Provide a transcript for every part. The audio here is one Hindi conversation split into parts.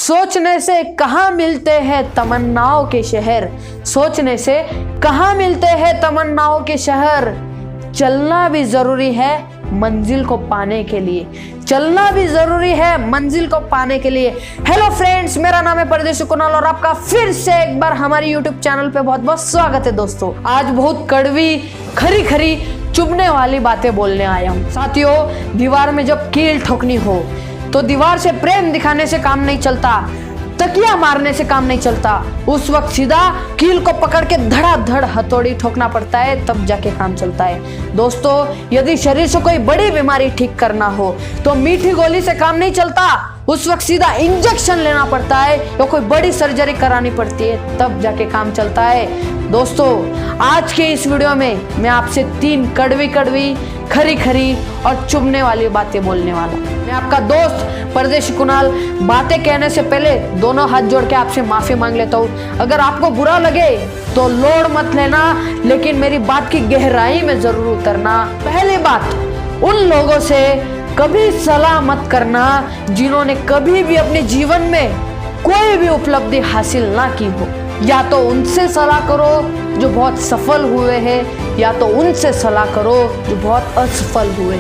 सोचने से कहाँ मिलते हैं तमन्नाओं के शहर, सोचने से कहाँ मिलते हैं तमन्नाओं के शहर। चलना भी जरूरी है मंजिल को पाने के लिए, चलना भी जरूरी है मंजिल को पाने के लिए। हेलो फ्रेंड्स, मेरा नाम है परदेशी कुणाल और आपका फिर से एक बार हमारे यूट्यूब चैनल पे बहुत बहुत स्वागत है। दोस्तों, आज बहुत कड़वी खरी खरी चुभने वाली बातें बोलने आया हूँ। साथियों, दीवार में जब कील ठोकनी हो तो दीवार से प्रेम दिखाने से काम नहीं चलता, तकिया मारने से काम नहीं चलता। उस वक्त सीधा कील को पकड़ के धड़ाधड़ हथौड़ी ठोकना पड़ता है, तब जाके काम चलता है। दोस्तों, यदि शरीर से कोई बड़ी बीमारी ठीक करना हो तो मीठी गोली से काम नहीं चलता, उस वक्त सीधा इंजेक्शन लेना पड़ता है या कोई बड़ी सर्जरी करानी पड़ती है, तब जाके काम चलता है। दोस्तों, आज के इस वीडियो में मैं आपसे 3 कड़वी कड़वी खरी खरी और चुभने वाली बातें बोलने वाला। मैं आपका दोस्त परदेशी कुणाल बातें कहने से पहले दोनों हाथ जोड़ के आपसे माफी मांग लेता हूँ। अगर आपको बुरा लगे तो लोड मत लेना, लेकिन मेरी बात की गहराई में जरूर उतरना। पहली बात, उन लोगों से कभी सलाह मत करना जिन्होंने कभी भी अपने जीवन में कोई भी उपलब्धि हासिल ना की हो। या तो उनसे सलाह करो जो बहुत सफल हुए हैं, या तो उनसे सलाह करो जो बहुत असफल हुए।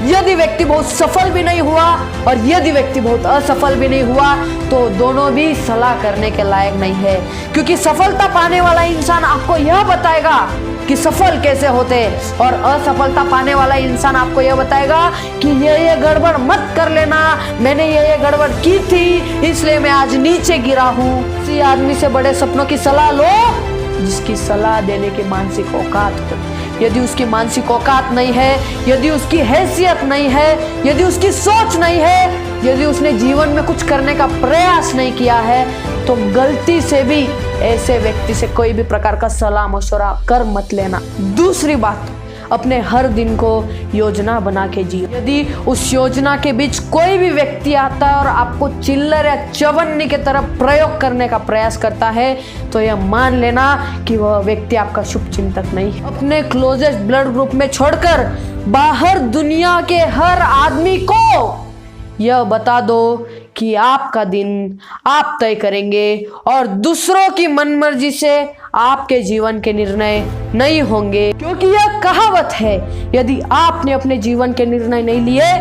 यदि व्यक्ति बहुत सफल भी नहीं हुआ और यदि व्यक्ति बहुत असफल भी नहीं हुआ तो दोनों भी सलाह करने के लायक नहीं है, क्योंकि सफलता पाने वाला इंसान आपको यह बताएगा कि सफल कैसे होते, और असफलता पाने वाला इंसान आपको यह बताएगा कि ये गड़बड़ मत कर लेना, मैंने ये गड़बड़ की थी इसलिए मैं आज नीचे गिरा हूँ। किसी आदमी से बड़े सपनों की सलाह लो जिसकी सलाह देने की मानसिक औकात हो। यदि उसकी मानसिक औकात नहीं है, यदि उसकी हैसियत नहीं है, यदि उसकी सोच नहीं है, यदि उसने जीवन में कुछ करने का प्रयास नहीं किया है, तो गलती से भी ऐसे व्यक्ति से कोई भी प्रकार का सलाह मशवरा कर मत लेना। दूसरी बात, अपने हर दिन को योजना बना के जियो। यदि उस योजना के बीच कोई भी व्यक्ति आता है और आपको चिल्लर या चवन्नी की तरफ प्रयोग करने का प्रयास करता है तो यह मान लेना कि वह व्यक्ति आपका शुभ चिंतक नहीं है। अपने क्लोजेस्ट ब्लड ग्रुप में छोड़कर बाहर दुनिया के हर आदमी को यह बता दो कि आपका दिन आप तय करेंगे और दूसरों की मनमर्जी से आपके जीवन के निर्णय नहीं होंगे, क्योंकि यह कहावत है, यदि आपने अपने जीवन के निर्णय नहीं लिए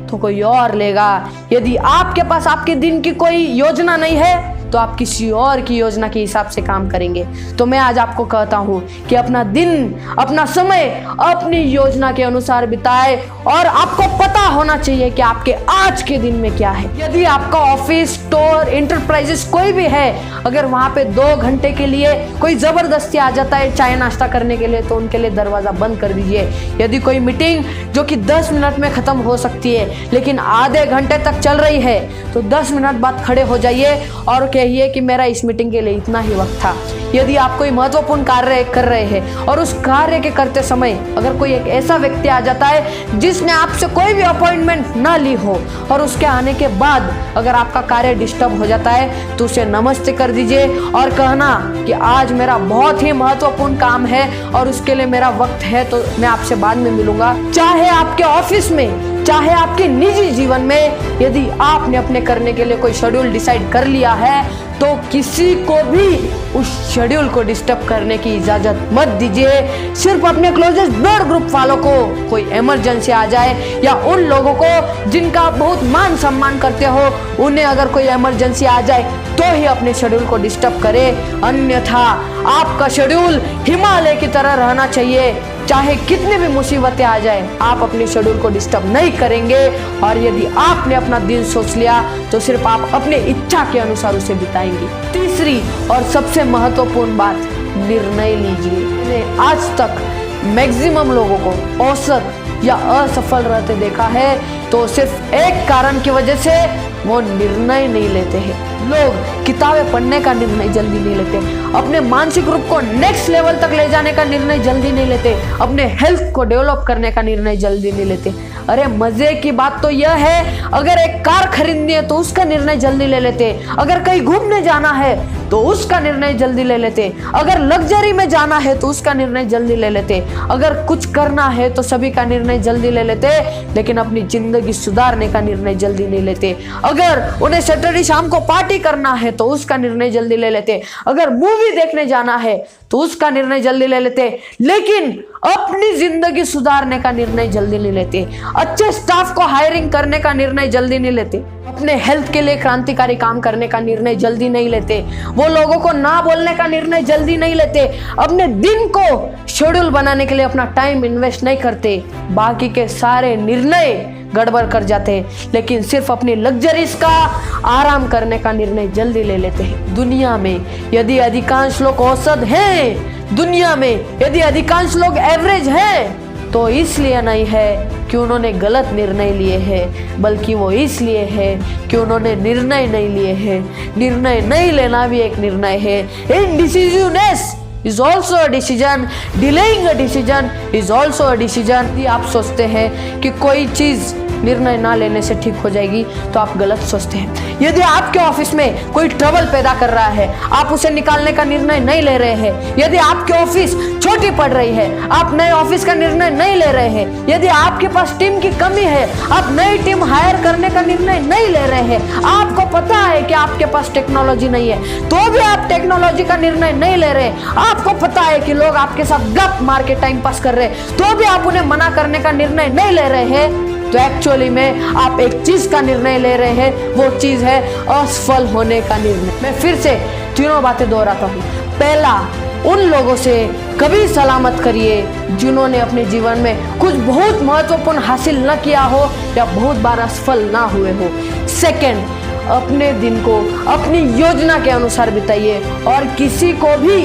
तो कोई और लेगा। यदि आपके पास आपके दिन की कोई योजना नहीं है तो आप किसी और की योजना के हिसाब से काम करेंगे। तो मैं आज आपको कहता हूँ कि अपना दिन, अपना समय अपनी योजना के अनुसार बिताए, और आपको पता होना चाहिए कि आपके आज के दिन में क्या है। यदि आपका ऑफिस, स्टोर, इंटरप्राइजेस कोई भी है, अगर वहाँ पे 2 घंटे के लिए कोई जबरदस्ती आ जाता है चाय नाश्ता करने के लिए, तो उनके लिए दरवाजा बंद कर दीजिए। यदि कोई मीटिंग जो कि 10 मिनट में खत्म हो सकती है लेकिन आधे घंटे तक चल रही है, तो 10 मिनट बाद खड़े हो जाइए और कहिए कि मेरा इस मीटिंग के लिए इतना ही वक्त था। यदि आप कोई महत्वपूर्ण कार्य कर रहे हैं और उस कार्य के करते समय अगर कोई एक ऐसा व्यक्ति आ जाता है जिसने आपसे कोई भी अपॉइंटमेंट ना ली हो, और उसके आने के बाद अगर आपका कार्य डिस्टर्ब हो जाता है तो उसे नमस्ते कर दीजिए और कहना कि आज मेरा बहुत ही महत्वपूर्ण काम है और उसके लिए मेरा वक्त है, तो मैं आपसे बाद में मिलूंगा। चाहे आपके ऑफिस में, चाहे आपके निजी जीवन में, यदि आपने अपने करने के लिए कोई शेड्यूल डिसाइड कर लिया है तो किसी को भी उस शेड्यूल को डिस्टर्ब करने की इजाजत मत दीजिए। सिर्फ अपने क्लोजेस्ट ब्लड ग्रुप वालों को कोई इमरजेंसी आ जाए, या उन लोगों को जिनका आप बहुत मान सम्मान करते हो, उन्हें अगर कोई इमरजेंसी आ जाए तो ही अपने शेड्यूल को डिस्टर्ब करें, अन्यथा आपका शेड्यूल हिमालय की तरह रहना चाहिए। चाहे कितनी भी मुसीबतें आ जाए, आप अपने शेड्यूल को डिस्टर्ब नहीं करेंगे, और यदि आपने अपना दिन सोच लिया तो सिर्फ आप अपने इच्छा के अनुसार उसे बिताएंगे। तीसरी और सबसे महत्वपूर्ण बात, निर्णय लीजिए। मैंने आज तक मैक्सिमम लोगों को औसत या असफल रहते देखा है तो सिर्फ एक कारण की वजह से वो निर्णय नहीं लेते हैं। लोग किताबें पढ़ने का निर्णय जल्दी नहीं लेते, अपने मानसिक रूप को नेक्स्ट लेवल तक ले जाने का निर्णय जल्दी नहीं लेते, अपने हेल्थ को डेवलप करने का निर्णय जल्दी नहीं लेते। अरे मजे की बात तो यह है, अगर एक कार खरीदनी है तो उसका निर्णय जल्दी ले लेते, अगर कहीं घूमने जाना है तो उसका निर्णय जल्दी ले लेते, अगर लग्जरी में जाना है तो उसका निर्णय जल्दी ले लेते, अगर कुछ करना है तो सभी का निर्णय जल्दी ले लेते, लेकिन अपनी जिंदगी सुधारने का निर्णय जल्दी नहीं लेते। अगर उन्हें सैटरडे शाम को पार्टी करना है तो उसका निर्णय जल्दी ले लेते, अगर मूवी देखने जाना है तो उसका निर्णय जल्दी ले लेते, लेकिन अपनी जिंदगी सुधारने का निर्णय जल्दी नहीं लेते। अच्छे स्टाफ को हायरिंग करने का निर्णय जल्दी नहीं लेते, अपने हेल्थ के लिए क्रांतिकारी काम करने का निर्णय जल्दी नहीं लेते, वो लोगों को ना बोलने का निर्णय जल्दी नहीं लेते, अपने दिन को शेड्यूल बनाने के लिए अपना टाइम इन्वेस्ट नहीं करते, बाकी के सारे निर्णय गड़बड़ कर जाते हैं, लेकिन सिर्फ अपनी लग्जरीज का आराम करने का निर्णय जल्दी ले लेते हैं। दुनिया में यदि अधिकांश लोग औसत हैं, दुनिया में यदि अधिकांश लोग एवरेज हैं, तो इसलिए नहीं है कि उन्होंने गलत निर्णय लिए हैं, बल्कि वो इसलिए है कि उन्होंने निर्णय नहीं लिए हैं। निर्णय नहीं लेना भी एक निर्णय है। इनडिसिजिवनेस is also a decision, delaying a decision is also a decision। यदि आप सोचते हैं कि कोई चीज निर्णय ना लेने से ठीक हो जाएगी तो आप गलत सोचते हैं। यदि आपके ऑफिस में कोई ट्रबल पैदा कर रहा है, आप उसे निकालने का निर्णय नहीं ले रहे हैं, यदि आपकी ऑफिस छोटी पड़ रही है, आप नए ऑफिस का निर्णय नहीं ले रहे हैं, यदि आपके पास टीम की कमी है, आप नई टीम हायर करने का निर्णय नहीं ले रहे हैं, आपको पता है कि आपके पास टेक्नोलॉजी नहीं है तो भी आप टेक्नोलॉजी का निर्णय नहीं ले रहे, आपको पता है कि लोग आपके साथ गप मार के टाइम पास कर रहे हैं तो भी आप उन्हें मना करने का निर्णय नहीं ले रहे हैं, तो एक्चुअली में आप एक चीज का निर्णय ले रहे हैं, वो चीज है असफल होने का निर्णय। मैं फिर से तीनों बातें दोहराता हूँ। पहला, उन लोगों से कभी सलाह मत करिए जिन्होंने अपने जीवन में कुछ बहुत महत्वपूर्ण हासिल न किया हो या बहुत बार असफल ना हुए हो। सेकंड, अपने दिन को अपनी योजना के अनुसार बिताइए और किसी को भी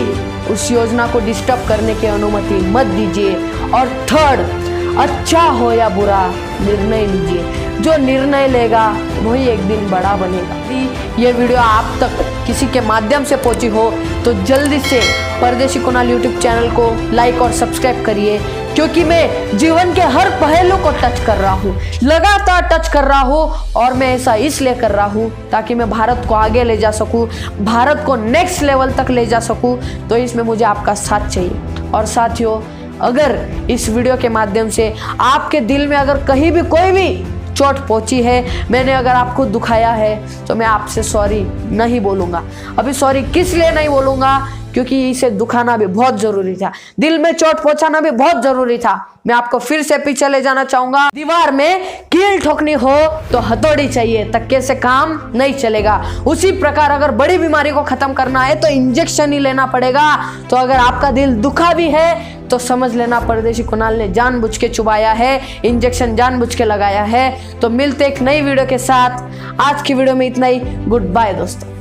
उस योजना को डिस्टर्ब करने की अनुमति मत दीजिए। और थर्ड, अच्छा हो या बुरा निर्णय लीजिए, जो निर्णय लेगा वही एक दिन बड़ा बनेगा। यदि ये वीडियो आप तक किसी के माध्यम से पहुंची हो तो जल्दी से परदेशी कुणाल यूट्यूब चैनल को लाइक और सब्सक्राइब करिए, क्योंकि मैं जीवन के हर पहलू को टच कर रहा हूँ, लगातार टच कर रहा हूँ, और मैं ऐसा इसलिए कर रहा हूँ ताकि मैं भारत को आगे ले जा सकूँ, भारत को नेक्स्ट लेवल तक ले जा सकूँ। तो इसमें मुझे आपका साथ चाहिए। और साथियों, अगर इस वीडियो के माध्यम से आपके दिल में अगर कहीं भी कोई भी चोट पहुंची है, मैंने अगर आपको दुखाया है, तो मैं आपसे सॉरी नहीं बोलूँगा। अभी सॉरी किस लिए नहीं बोलूँगा, क्योंकि इसे दुखाना भी बहुत जरूरी था, दिल में चोट पहुंचाना भी बहुत जरूरी था। मैं आपको फिर से पीछे ले जाना चाहूंगा। दीवार में कील ठोकनी हो तो हथौड़ी चाहिए, तक्के से काम नहीं चलेगा। उसी प्रकार अगर बड़ी बीमारी को खत्म करना है तो इंजेक्शन ही लेना पड़ेगा। तो अगर आपका दिल दुखा भी है तो समझ लेना परदेशी कुणाल ने जानबूझ के चुबाया है, इंजेक्शन जानबूझ के लगाया है। तो मिलते एक नई वीडियो के साथ। आज की वीडियो में इतना ही। गुड बाय दोस्तों।